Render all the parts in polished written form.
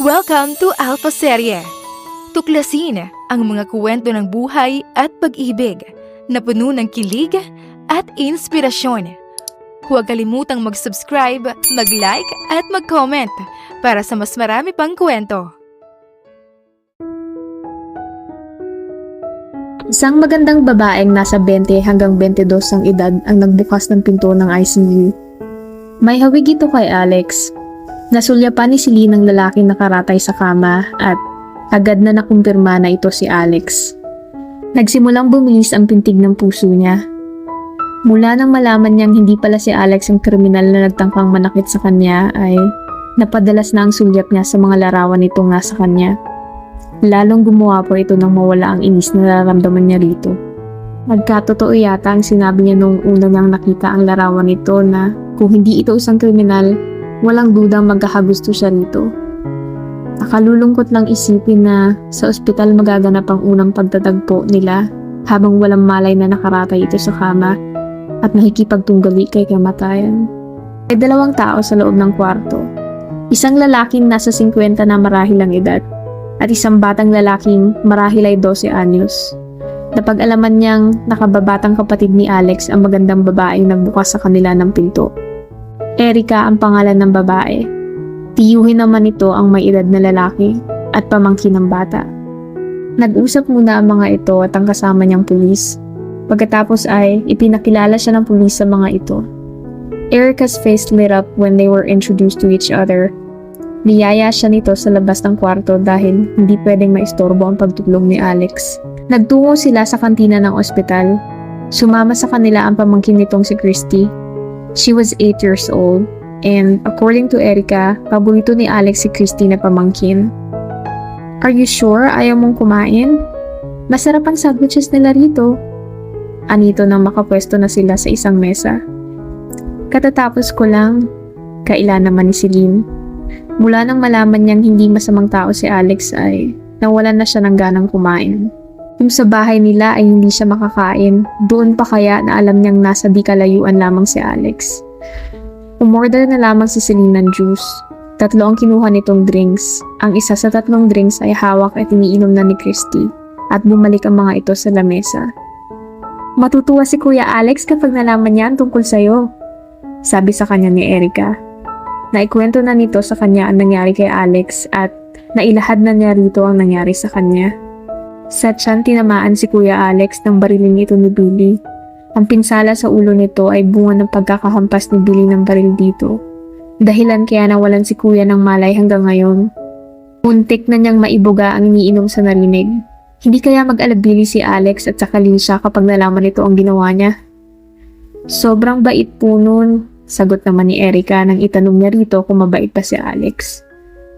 Welcome to Alpha Serye. Tuklasin ang mga kwento ng buhay at pag-ibig na puno ng kilig at inspirasyon. Huwag kalimutang mag-subscribe, mag-like at mag-comment para sa mas marami pang kwento. Isang magandang babaeng nasa 20 hanggang 22 ang edad ang nagbukas ng pinto ng ICU. May hawig ito kay Alex. Nasulyapan ni Celine ng lalaking nakaratay sa kama at agad na nakumpirma na ito si Alex. Nagsimulang bumilis ang pintig ng puso niya. Mula nang malaman niyang hindi pala si Alex ang kriminal na nagtangkang manakit sa kanya ay napadalas na ang sulyap niya sa mga larawan nito nga sa kanya. Lalong gumawa pa ito nang mawala ang inis na nararamdaman niya rito. Nagkatotoo yata ang sinabi niya noong una niyang nakita ang larawan nito na kung hindi ito isang kriminal, walang dudang magkakagusto siya rito. Nakalulungkot lang isipin na sa ospital magaganap ang unang pagtatagpo nila habang walang malay na nakaratay ito sa kama at nakikipagtunggali kay kamatayan. May dalawang tao sa loob ng kwarto. Isang lalaking nasa 50 na marahil ang edad at isang batang lalaking marahil ay 12 anyos. Napag-alaman niyang nakababatang kapatid ni Alex ang magandang babaeng nagbukas sa kanila ng pinto. Erica ang pangalan ng babae. Tiyuhin naman ito ang may edad na lalaki at pamangkin ng bata. Nag-usap muna ang mga ito at ang kasama niyang pulis. Pagkatapos ay ipinakilala siya ng pulis sa mga ito. Erica's face lit up when they were introduced to each other. Niyaya siya nito sa labas ng kwarto dahil hindi pwedeng maistorbo ang pagtulog ni Alex. Nagtungo sila sa kantina ng ospital. Sumama sa kanila ang pamangkin nitong si Christy. She was 8 years old, and according to Erica, paborito ni Alex si Christy na pamangkin. "Are you sure ayaw mong kumain? Masarap ang sandwiches nila rito." Anito nang makapwesto na sila sa isang mesa. "Katatapos ko lang," kaila naman ni Celine. Mula nang malaman niyang hindi masamang tao si Alex ay nawalan na siya ng ganang kumain. Kung sa bahay nila ay hindi siya makakain, doon pa kaya na alam niyang nasa di kalayuan lamang si Alex. Umorder na lamang si Celine ng juice. 3 ang kinuha nitong drinks. Ang isa sa 3 drinks ay hawak at iniinom na ni Christy at bumalik ang mga ito sa lamesa. "Matutuwa si Kuya Alex kapag nalaman niya ang tungkol sa'yo," sabi sa kanya ni Erica. Naikwento na nito sa kanya ang nangyari kay Alex at nailahad na niya rito ang nangyari sa kanya. Sa tiyan tinamaan si Kuya Alex ng barilin ito ni Billy. Ang pinsala sa ulo nito ay bunga ng pagkakahampas ni Billy ng baril dito. Dahilan kaya nawalan si Kuya ng malay hanggang ngayon. Muntik na niyang maibuga ang iniinom sa narinig. Hindi kaya mag-alabili si Alex at sakalin siya kapag nalaman nito ang ginawa niya. "Sobrang bait po nun," sagot naman ni Erica nang itanong niya rito kung mabait pa si Alex.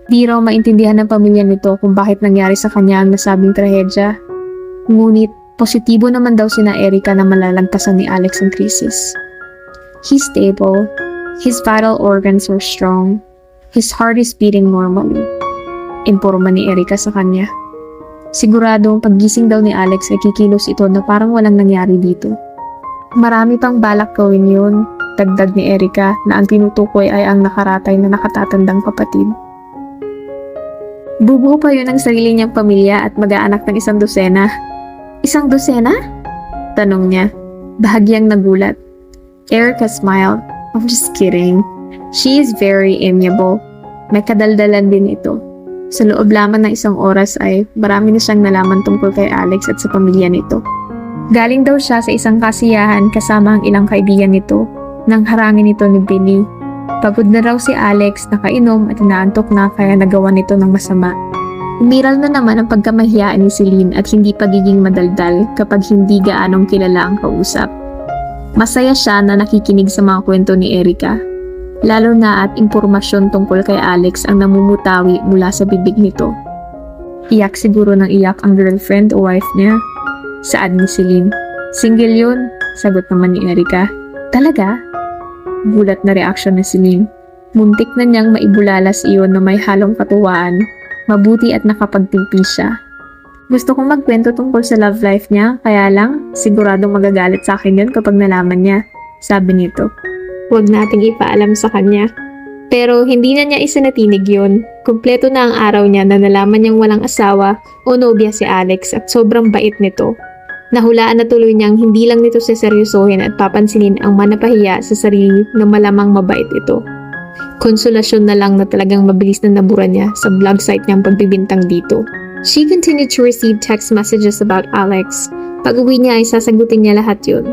Di raw maintindihan ng pamilya nito kung bakit nangyari sa kanya ang nasabing trahedya. Ngunit, positibo naman daw sina Erica na malalagpasan ni Alex ang krisis. "He's stable. His vital organs are strong. His heart is beating normally," imporma ni Erica sa kanya. Siguradong paggising daw ni Alex ay kikilos ito na parang walang nangyari dito. "Marami pang balak gawin yun," dagdag ni Erica na ang tinutukoy ay ang nakaratay na nakatatandang kapatid. "Bubuo pa yun ang sarili niyang pamilya at mag-aanak ng 1 dosena. 1 dosena? Tanong niya. Bahagyang nagulat. Erica smiled. "I'm just kidding. She is very amiable." May kadaldalan din ito. Sa loob lamang ng 1 oras ay marami na siyang nalaman tungkol kay Alex at sa pamilya nito. Galing daw siya sa isang kasiyahan kasama ang ilang kaibigan nito nang harangin ito ni Billy. Pagod na raw si Alex, nakainom at inaantok na kaya nagawa nito ng masama. Umiral na naman ang pagkamahiyaan ni Celine at hindi pagiging madaldal kapag hindi gaanong kilala ang kausap. Masaya siya na nakikinig sa mga kwento ni Erica, lalo na at impormasyon tungkol kay Alex ang namumutawi mula sa bibig nito. Iyak siguro ng iyak ang girlfriend o wife niya. Saad ni Celine. "Single yun," sagot naman ni Erica. "Talaga?" Gulat na reaksyon ni Celine. Muntik na niyang maibulalas iyon na may halong katuwaan, mabuti at nakapagtimpi siya. "Gusto kong magkwento tungkol sa love life niya, kaya lang siguradong magagalit sa akin yun kapag nalaman niya," sabi nito. "Huwag nating ipaalam sa kanya." Pero hindi na niya isinatinig yun. Kumpleto na ang araw niya na nalaman niyang walang asawa o nobya si Alex at sobrang bait nito. Nahulaan na tuloy niyang hindi lang nito seseryosohin at papansinin ang manapahiya sa sarili na malamang mabait ito. Konsolasyon na lang na talagang mabilis na nabura niya sa blog site niyang pagbibintang dito. She continued to receive text messages about Alex. Pag-uwi niya ay sasagutin niya lahat yun.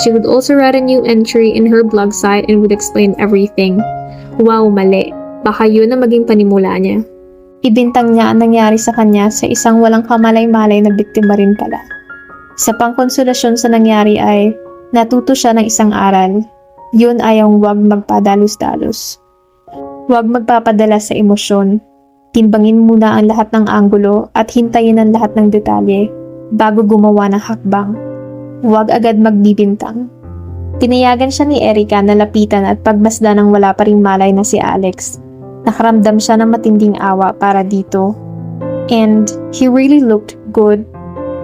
She would also write a new entry in her blog site and would explain everything. Wow, mali. Baka yun na maging panimula niya. Ibintang niya ang nangyari sa kanya sa isang walang kamalay-malay na biktima rin pala. Sa pangkonsolasyon sa nangyari ay natuto siya ng isang aral. Yun ay ang huwag magpadalos-dalos. Huwag magpapadala sa emosyon. Timbangin muna ang lahat ng anggulo at hintayin ang lahat ng detalye bago gumawa ng hakbang. Huwag agad magbibintang. Tinayagan siya ni Erica na lapitan at pagmasda ng wala pa ring malay na si Alex. Nakaramdam siya ng matinding awa para dito. And he really looked good.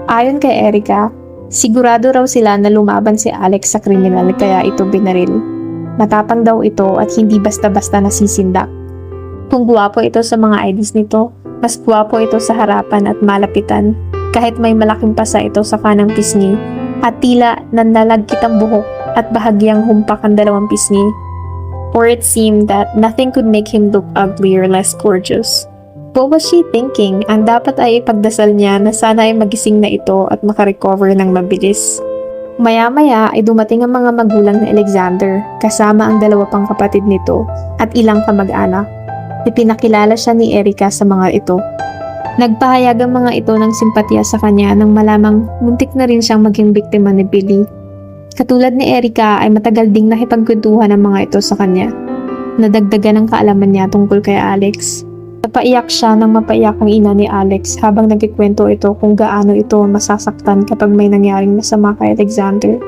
Ayon kay Erica, sigurado raw sila na lumaban si Alex sa kriminal kaya ito binaril. Matapang daw ito at hindi basta-basta nasisindak. Kung guwapo ito sa mga IDs nito, mas guwapo ito sa harapan at malapitan. Kahit may malaking pasa ito sa kanang pisngi at tila nanlalagkit ang buhok at bahagyang humpak ang dalawang pisngi. Or it seemed that nothing could make him look ugly or less gorgeous. What was she thinking? Ang dapat ay ipagdasal niya na sana ay magising na ito at makarecover ng mabilis. Maya-maya ay dumating ang mga magulang ni Alexander kasama ang dalawa pang kapatid nito at ilang kamag-anak. Ipinakilala siya ni Erica sa mga ito. Nagpahayag ang mga ito ng simpatya sa kanya nang malamang muntik na rin siyang maging biktima ni Billy. Katulad ni Erica ay matagal ding nakipagkwentuhan ang mga ito sa kanya. Nadagdagan ang kaalaman niya tungkol kay Alex. Napaiyak siya nang mapaiyak ang ina ni Alex habang nagkikwento ito kung gaano ito masasaktan kapag may nangyaring masama kay Alexander,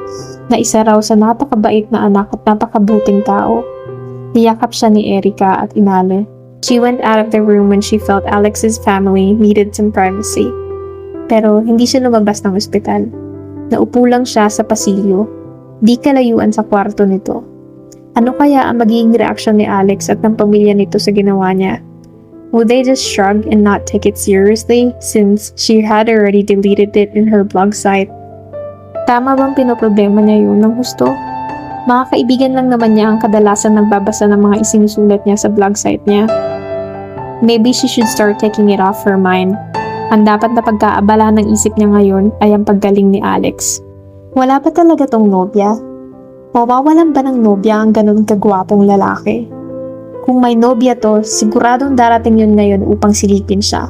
na isa raw sa napakabait na anak at napakabuting tao. Niyakap siya ni Erica at inale. She went out of the room when she felt Alex's family needed some privacy. Pero hindi siya lumabas ng ospital. Naupo lang siya sa pasilyo, di kalayuan sa kwarto nito. Ano kaya ang magiging reaksyon ni Alex at ng pamilya nito sa ginawa niya? Would they just shrug and not take it seriously since she had already deleted it in her blog site? Tama bang pinoproblema niya yun ng gusto? Mga kaibigan lang naman niya ang kadalasan nagbabasa ng mga isinusulat niya sa blog site niya. Maybe she should start taking it off her mind. Ang dapat na pagkaabalahan ng isip niya ngayon ay ang paggaling ni Alex. Wala pa talaga tong nobya? Mawawalan ba ng nobya ang ganun kagwapong lalaki? Kung may nobya to, siguradong darating yun ngayon upang silipin siya.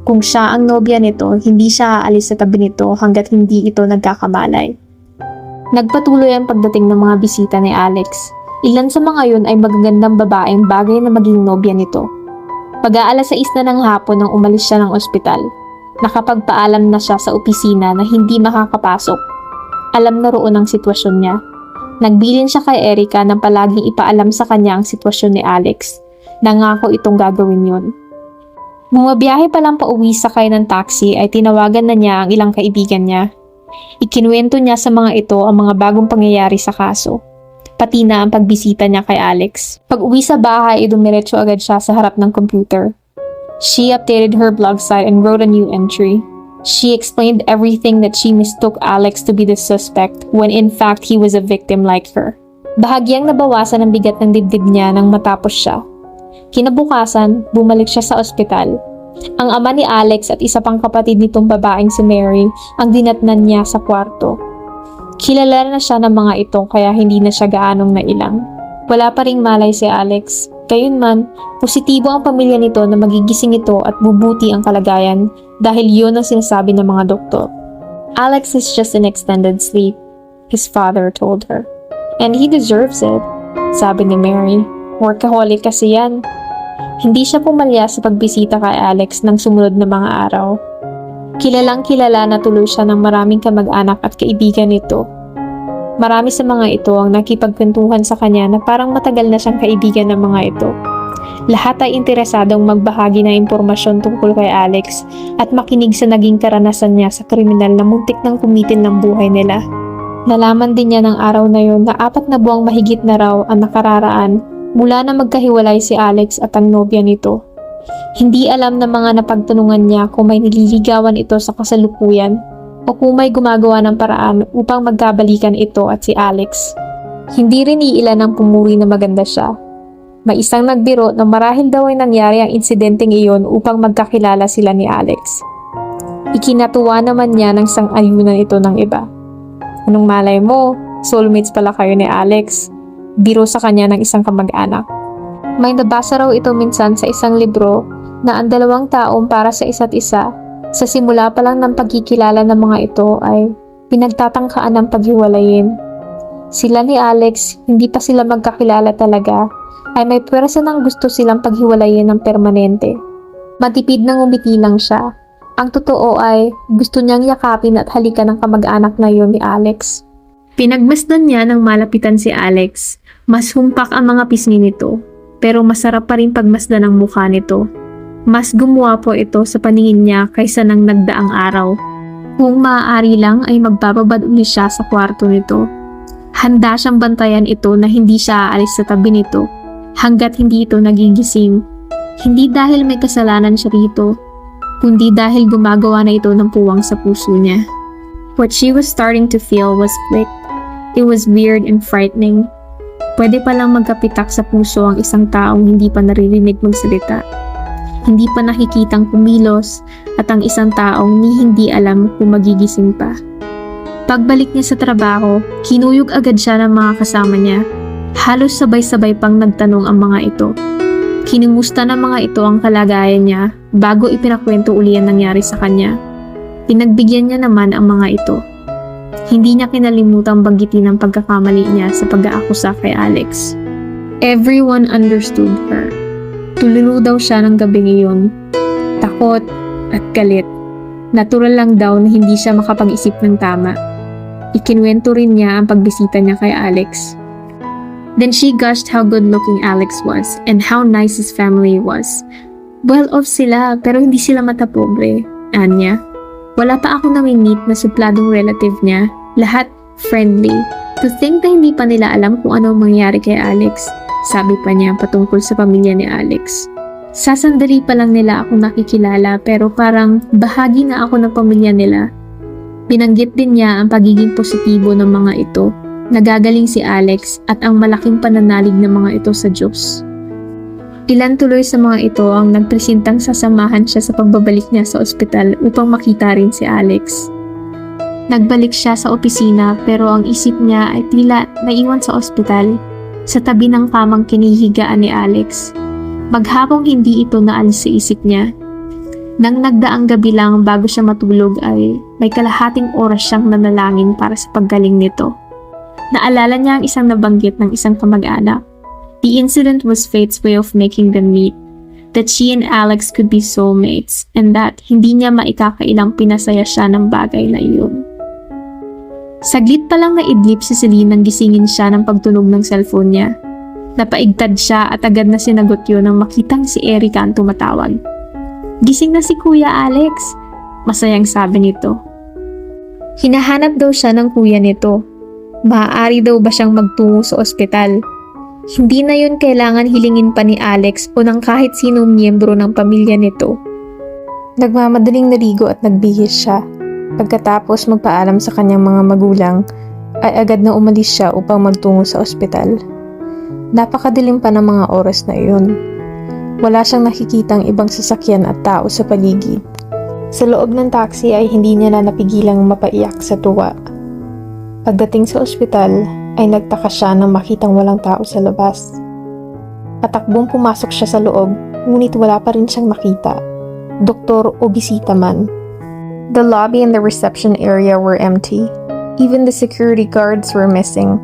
Kung siya ang nobya nito, hindi siya aalis sa tabi nito hanggat hindi ito nagkakamalay. Nagpatuloy ang pagdating ng mga bisita ni Alex. Ilan sa mga yun ay magagandang babaeng bagay na maging nobya nito. Pag-aalas 6 na ng hapon nang umalis siya ng ospital. Nakapagpaalam na siya sa opisina na hindi makakapasok. Alam na roon ang sitwasyon niya. Nagbilin siya kay Erica na palaging ipaalam sa kanya ang sitwasyon ni Alex. Nangako itong gagawin yun. Bumabiyahe pa lang pauwi sakay ng taxi ay tinawagan na niya ang ilang kaibigan niya. Ikinuwento niya sa mga ito ang mga bagong pangyayari sa kaso. Pati na ang pagbisita niya kay Alex. Pag uwi sa bahay, dumiretso agad siya sa harap ng computer. She updated her blog site and wrote a new entry. She explained everything that she mistook Alex to be the suspect when in fact he was a victim like her. Bahagyang nabawasan ang bigat ng dibdib niya nang matapos siya. Kinabukasan, bumalik siya sa ospital. Ang ama ni Alex at isa pang kapatid nitong babaeng si Mary ang dinatnan niya sa kwarto. Kilala na siya ng mga ito kaya hindi na siya gaanong nailang. Wala pa ring malay si Alex. Gayunman, positibo ang pamilya nito na magigising ito at bubuti ang kalagayan dahil yun ang sinasabi ng mga doktor. Alex is just in extended sleep, his father told her. And he deserves it, sabi ni Mary. Workaholic kasi yan. Hindi siya pumalya sa pagbisita kay Alex ng sumunod na mga araw. Kilalang kilala na tuloy siya ng maraming kamag-anak at kaibigan nito. Marami sa mga ito ang nakipagkwentuhan sa kanya na parang matagal na siyang kaibigan ng mga ito. Lahat ay interesadong magbahagi ng impormasyon tungkol kay Alex at makinig sa naging karanasan niya sa kriminal na muntik nang kumitil ng buhay nila. Nalaman din niya ng araw na yun na 4 na buwang mahigit na raw ang nakararaan mula na magkahiwalay si Alex at ang nobya nito. Hindi alam ng mga napagtanungan niya kung may nililigawan ito sa kasalukuyan o kung may gumagawa ng paraan upang magkabalikan ito at si Alex. Hindi rin iilan ang pumuri na maganda siya. May isang nagbiro na marahil daw ay nangyari ang insidenteng iyon upang magkakilala sila ni Alex. Ikinatuwa naman niya ng sang-ayunan ito ng iba. Anong malay mo, soulmates pala kayo ni Alex. Biro sa kanya ng isang kamag-anak. May nabasa raw ito minsan sa isang libro na ang dalawang taong para sa isa't isa, sa simula pa lang ng pagkikilala ng mga ito ay pinagtatangkaan ng paghiwalayin. Sila ni Alex, hindi pa sila magkakilala talaga, ay may pwersa ng gusto silang paghiwalayin ng permanente. Matipid nang umiti lang siya. Ang totoo ay gusto niyang yakapin at halikan ng kamag-anak na yun ni Alex. Pinagmasdan niya nang malapitan si Alex. Mas humpak ang mga pisngi nito, pero masarap pa rin pagmasdan ang mukha nito. Mas gumuwapo ito sa paningin niya kaysa nang nagdaang araw. Kung maaari lang ay magbababad uli siya sa kwarto nito. Handa siyang bantayan ito na hindi siya aalis sa tabi nito hanggat hindi ito nagigising. Hindi dahil may kasalanan siya rito, kundi dahil gumagawa na ito ng puwang sa puso niya. What she was starting to feel was flicked. It was weird and frightening. Pwede palang magkapitak sa puso ang isang taong hindi pa naririnig magsalita. Hindi pa nakikitang kumilos at ang isang taong hindi alam kung magigising pa. Pagbalik niya sa trabaho, kinuyog agad siya ng mga kasama niya. Halos sabay-sabay pang nagtanong ang mga ito. Kinumusta ng mga ito ang kalagayan niya bago ipinakwento uli ang nangyari sa kanya. Pinagbigyan niya naman ang mga ito. Hindi niya kinalimutang banggitin ang pagkakamali niya sa pag-aakusa kay Alex. Everyone understood her. Tululu daw siya ng gabing iyon. Takot at galit. Natural lang daw na hindi siya makapag-isip ng tama. Ikinwento rin niya ang pagbisita niya kay Alex. Then she gushed how good-looking Alex was and how nice his family was. Well-off sila pero hindi sila matapobre, anya. Wala pa ako nami-meet na supladong relative niya. Lahat friendly. To think na hindi pa nila alam kung ano mangyari kay Alex, sabi pa niya patungkol sa pamilya ni Alex. Sasandali pa lang nila ako nakikilala pero parang bahagi na ako ng pamilya nila. Binanggit din niya ang pagiging positibo ng mga ito. Nagagaling si Alex at ang malaking pananalig ng mga ito sa Diyos. Ilan tuloy sa mga ito ang nagpresentang sasamahan siya sa pagbabalik niya sa ospital upang makita rin si Alex. Nagbalik siya sa opisina pero ang isip niya ay tila naiwan sa ospital sa tabi ng kamang kinihigaan ni Alex. Maghapong hindi ito naalis sa isip niya. Nang nagdaang gabi lang bago siya matulog ay may kalahating oras siyang nanalangin para sa paggaling nito. Naalala niya ang isang nabanggit ng isang kamag-anak. The incident was fate's way of making them meet. That she and Alex could be soulmates and that hindi niya maikakailang pinasaya siya ng bagay na iyon. Saglit pa lang naidlip si Celine nang gisingin siya ng pagtunog ng cellphone niya. Napaigtad siya at agad na sinagot yun nang makitang si Erica ang tumatawag. Gising na si Kuya Alex, masayang sabi nito. Hinahanap daw siya ng kuya nito. Maaari daw ba siyang magtungo sa ospital? Hindi na yun kailangan hilingin pa ni Alex o ng kahit sinong miyembro ng pamilya nito. Nagmamadaling naligo at nagbihis siya. Pagkatapos magpaalam sa kanyang mga magulang, ay agad na umalis siya upang magtungo sa ospital. Napakadilim pa ng mga oras na iyon. Wala siyang nakikitang ibang sasakyan at tao sa paligid. Sa loob ng taxi ay hindi niya na napigilang mapaiyak sa tuwa. Pagdating sa ospital, ay nagtaka siya nang makitang walang tao sa labas. Patakbong pumasok siya sa loob, ngunit wala pa rin siyang makita. Doktor o bisita man. The lobby and the reception area were empty. Even the security guards were missing.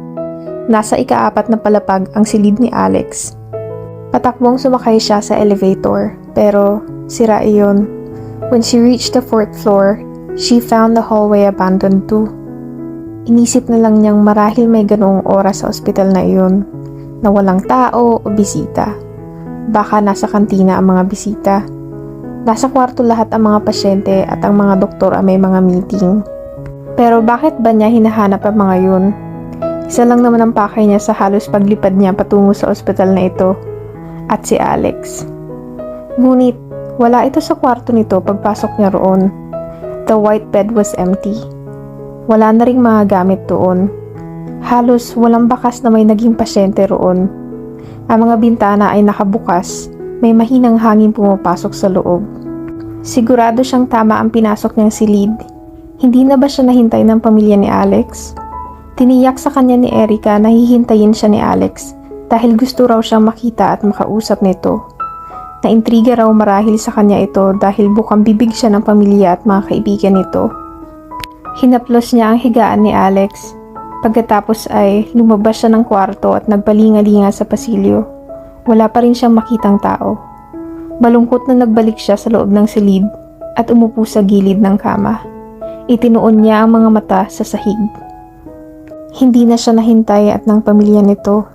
Nasa ika-4 na palapag ang silid ni Alex. Patakbong sumakay siya sa elevator, pero sira iyon. When she reached the 4th floor, she found the hallway abandoned too. Inisip na lang niyang marahil may ganoong oras sa ospital na iyon, na walang tao o bisita. Baka nasa kantina ang mga bisita. Nasa kwarto lahat ang mga pasyente at ang mga doktor ay may mga meeting. Pero bakit ba niya hinahanap ang mga yun? Isa lang naman ang pakay niya sa halos paglipad niya patungo sa ospital na ito, at si Alex. Ngunit, wala ito sa kwarto nito pagpasok niya roon. The white bed was empty. Wala na ring mga gamit doon. Halos walang bakas na may naging pasyente roon. Ang mga bintana ay nakabukas, may mahinang hangin pumapasok sa loob. Sigurado siyang tama ang pinasok niyang silid. Hindi na ba siya nahintay ng pamilya ni Alex? Tiniyak sa kanya ni Erica na hihintayin siya ni Alex dahil gusto raw siyang makita at makausap nito. Naintriga raw marahil sa kanya ito dahil bukang bibig siya ng pamilya at mga kaibigan nito. Hinaplos niya ang higaan ni Alex. Pagkatapos ay lumabas siya ng kwarto at nagpalingalinga sa pasilyo. Wala pa rin siyang makitang tao. Malungkot na nagbalik siya sa loob ng silid at umupo sa gilid ng kama. Itinuon niya ang mga mata sa sahig. Hindi na siya nahintay at ng pamilya nito.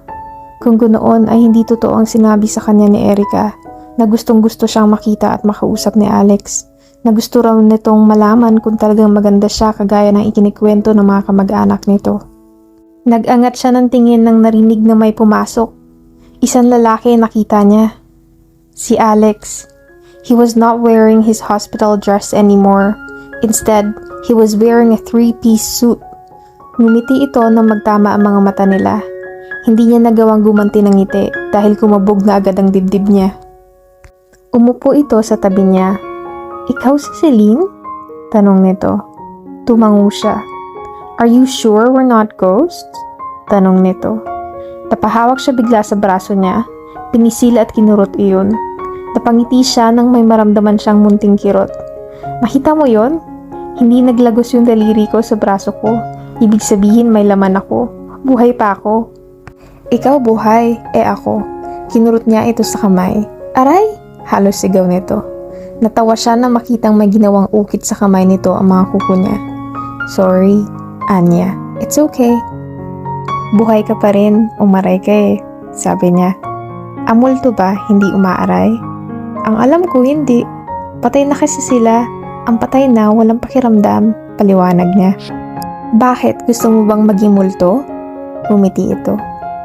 Kung ganoon ay hindi totoo ang sinabi sa kanya ni Erica na gustong-gusto siyang makita at makausap ni Alex, na gusto raw nitong malaman kung talagang maganda siya kagaya ng ikinikwento ng mga kamag-anak nito. Nag-angat siya ng tingin nang narinig na may pumasok. Isang lalaki nakita niya. Si Alex. He was not wearing his hospital dress anymore. Instead, he was wearing a three-piece suit. Ngumiti ito nang magtama ang mga mata nila. Hindi niya nagawang gumanti ng ngiti dahil kumabog na agad ang dibdib niya. Umupo ito sa tabi niya. "Ikaw si Celine?" Tanong nito. Tumango siya. "Are you sure we're not ghosts?" Tanong nito. Napahawak siya bigla sa braso niya. Pinisila at kinurot iyon. Napangiti siya nang may maramdaman siyang munting kirot. "Makita mo yon? Hindi naglagos yung daliri ko sa braso ko. Ibig sabihin may laman ako. Buhay pa ako." "Ikaw buhay, ako." Kinurot niya ito sa kamay. "Aray!" Halos sigaw nito. Natawa siya na makitang may ginawang ukit sa kamay nito ang mga kuko niya. "Sorry, Anya. It's okay." "Buhay ka pa rin, umaray ka sabi niya. "Amulto ba, hindi umaaray?" "Ang alam ko, hindi. Patay na kasi sila. Ang patay na, walang pakiramdam," paliwanag niya. "Bakit? Gusto mo bang maging multo?" Umiti ito.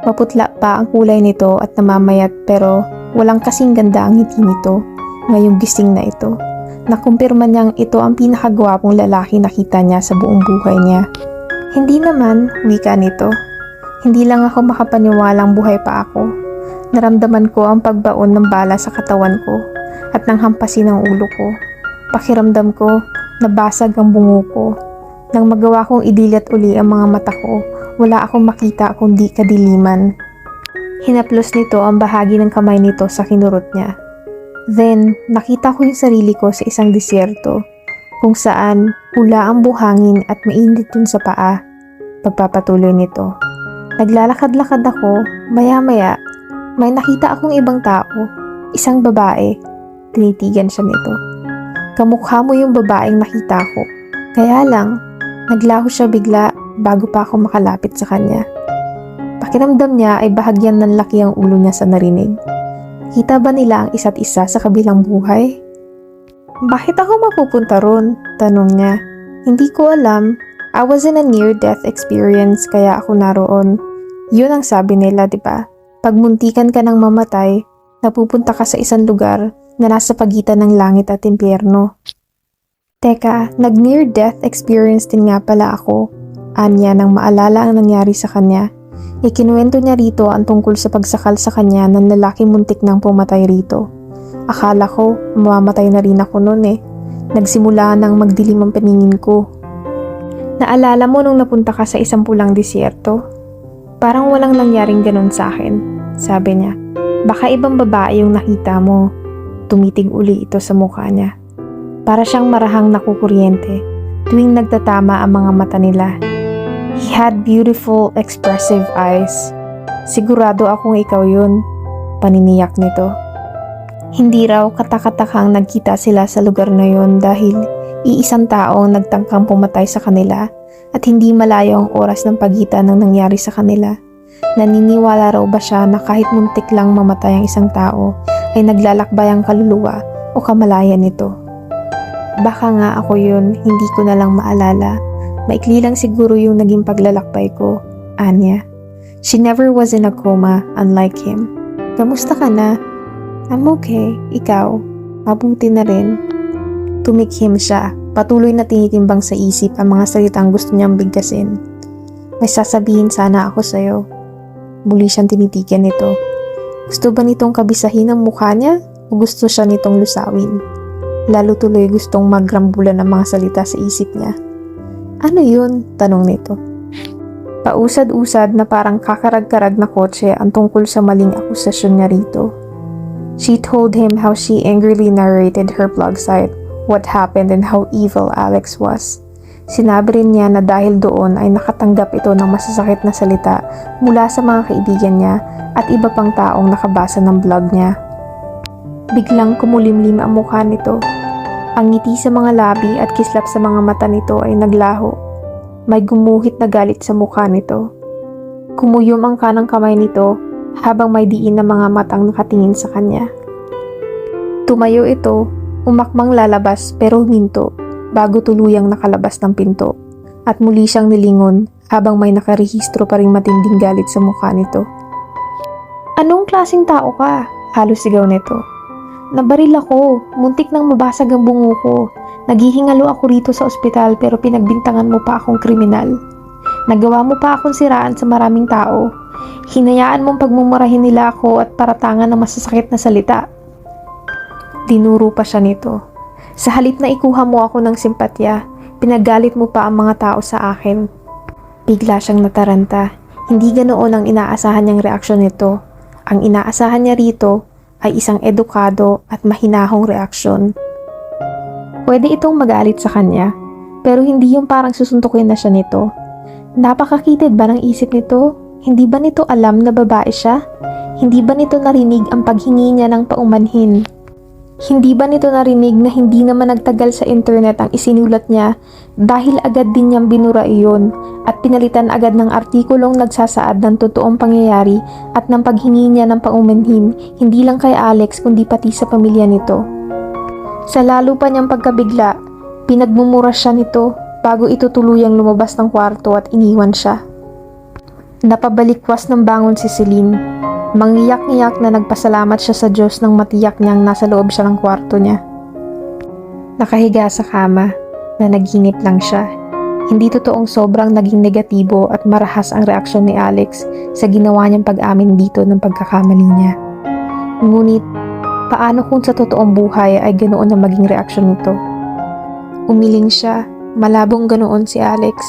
Maputla pa ang kulay nito at namamayat pero walang kasing ganda ang ngiti nito ngayong gising na ito. Nakumpirma niyang ito ang pinakagwapong lalaki nakita niya sa buong buhay niya. "Hindi naman," wika nito. "Hindi lang ako makapaniwalang buhay pa ako. Naramdaman ko ang pagbaon ng bala sa katawan ko at nang hampasin ang ulo ko. Pakiramdam ko, nabasag ang bungo ko. Nang magawa kong idilat uli ang mga mata ko, wala akong makita kundi kadiliman." Hinaplos nito ang bahagi ng kamay nito sa kinurot niya. "Then, nakita ko yung sarili ko sa isang disyerto, kung saan pula ang buhangin at mainit dun sa paa." Pagpapatuloy nito. "Naglalakad-lakad ako, maya-maya, may nakita akong ibang tao, isang babae." Tinitigan siya nito. "Kamukha mo yung babaeng nakita ko. Kaya lang, naglaho siya bigla bago pa ako makalapit sa kanya." Pakiramdam niya ay bahagyan ng laki ang ulo niya sa narinig. Kita ba nila ang isa't isa sa kabilang buhay? "Bakit ako mapupunta ron?" tanong niya. "Hindi ko alam. I was in a near-death experience kaya ako naroon." Yun ang sabi nila, di ba? Pag muntikan ka ng mamatay, napupunta ka sa isang lugar na nasa pagitan ng langit at impyerno. Teka, nag-near-death experience din nga pala ako. Anya nang maalala ang nangyari sa kanya. Ikinuwento niya rito ang tungkol sa pagsakal sa kanya ng lalaking muntik nang pumatay rito. "Akala ko, mamamatay na rin ako noon Nagsimula nang magdilim ang paningin ko." "Naalala mo nung napunta ka sa isang pulang disyerto? Parang walang nangyaring ganun sa akin," sabi niya. "Baka ibang babae yung nakita mo." Tumitig uli ito sa mukha niya. Para siyang marahang nakukuryente tuwing nagtatama ang mga mata nila. He had beautiful, expressive eyes. "Sigurado akong ikaw yun," paniniyak nito. Hindi raw katakatakang nagkita sila sa lugar na yun dahil iisang tao ang nagtangkang pumatay sa kanila at hindi malayo ang oras ng pagitan ng nangyari sa kanila. Naniniwala raw ba siya na kahit muntik lang mamatay ang isang tao ay naglalakbay ang kaluluwa o kamalayan nito? "Baka nga ako yun, hindi ko na lang maalala. Maikli lang siguro yung naging paglalakbay ko," Anya. She never was in a coma, unlike him. Kamusta ka na? I'm okay. Ikaw? Mabuti na rin. Tumikhim siya, patuloy na tinitimbang sa isip ang mga salitang gusto niyang bigkasin. May sasabihin sana ako sa'yo. Muli siyang tinitigan nito. Gusto ba nitong kabisahin ang mukha niya o gusto siya nitong lusawin? Lalo tuloy gustong magrambulan ng mga salita sa isip niya. Ano yun? Tanong nito. Pausad-usad na parang kakarag-karag na kotse ang tungkol sa maling akusasyon niya rito. She told him how she angrily narrated her blog site, what happened and how evil Alex was. Sinabi rin niya na dahil doon ay nakatanggap ito ng masasakit na salita mula sa mga kaibigan niya at iba pang taong nakabasa ng blog niya. Biglang kumulimlim ang mukha nito. Ang ngiti sa mga labi at kislap sa mga mata nito ay naglaho. May gumuhit na galit sa mukha nito. Kumuyom ang kanang kamay nito habang may diin na mga matang nakatingin sa kanya. Tumayo ito, umakmang lalabas pero huminto bago tuluyang nakalabas ng pinto at muli siyang nilingon habang may nakarehistro pa ring matinding galit sa mukha nito. Anong klaseng tao ka? Halos sigaw nito. Nabaril ako, muntik nang mabasag ang bungo ko. Naghihingalo ako rito sa ospital pero pinagbintangan mo pa akong kriminal. Nagawa mo pa akong siraan sa maraming tao. Hinayaan mong pagmumurahin nila ako at paratangan ng masasakit na salita. Dinuro pa siya nito. Sa halip na ikuha mo ako ng simpatya, pinagalit mo pa ang mga tao sa akin. Bigla siyang nataranta. Hindi ganoon ang inaasahan niyang reaksyon nito. Ang inaasahan niya rito ay isang edukado at mahinahong reaksyon. Pwede itong magalit sa kanya, pero hindi yung parang susuntukin na siya nito. Napakakitid ba ng isip nito? Hindi ba nito alam na babae siya? Hindi ba nito narinig ang paghingi niya ng paumanhin? Hindi ba nito narinig na hindi naman nagtagal sa internet ang isinulat niya dahil agad din niyang binura iyon at pinalitan agad ng artikulong nagsasaad ng totoong pangyayari at ng paghingi niya ng paumanhin hindi lang kay Alex kundi pati sa pamilya nito. Sa lalo pa niyang pagkabigla, pinagmumura siya nito bago ito tuluyang lumabas ng kwarto at iniwan siya. Napabalikwas ng bangon si Celine. Mangiyak-ngiyak na nagpasalamat siya sa Diyos nang matiyak niyang nasa loob siya ng kwarto niya. Nakahiga sa kama na naginip lang siya. Hindi totoong sobrang naging negatibo at marahas ang reaksyon ni Alex sa ginawa niyang pag-amin dito ng pagkakamali niya. Ngunit, paano kung sa totoong buhay ay ganoon ang maging reaksyon nito? Umiling siya, malabong ganoon si Alex.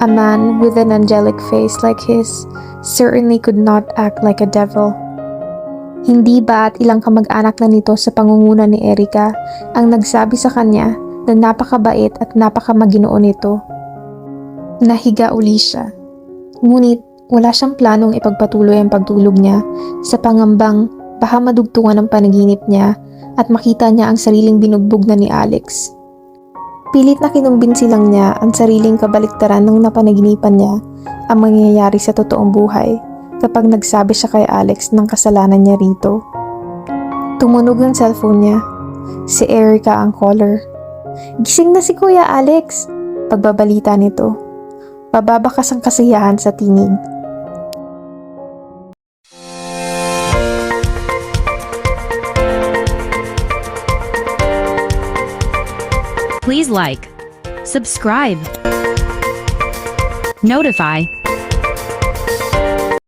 A man with an angelic face like his certainly could not act like a devil. Hindi ba at ilang kamag-anak na nito sa pangunguna ni Erica ang nagsabi sa kanya na napakabait at napakamaginoo nito? Nahiga uli siya. Ngunit wala siyang planong ipagpatuloy ang pagtulog niya sa pangambang baka madugtungan ang panaginip niya at makita niya ang sariling binugbog na ni Alex. Pilit na kinumbinsi lang niya ang sariling kabaliktaran ng napanaginipan niya ang mangyayari sa totoong buhay kapag nagsabi siya kay Alex ng kasalanan niya rito. Tumunog ang cellphone niya. Si Erica ang caller. Gising na si Kuya Alex, pagbabalita nito. Pababakas ang kasiyahan sa tinig. Please like, subscribe, notify,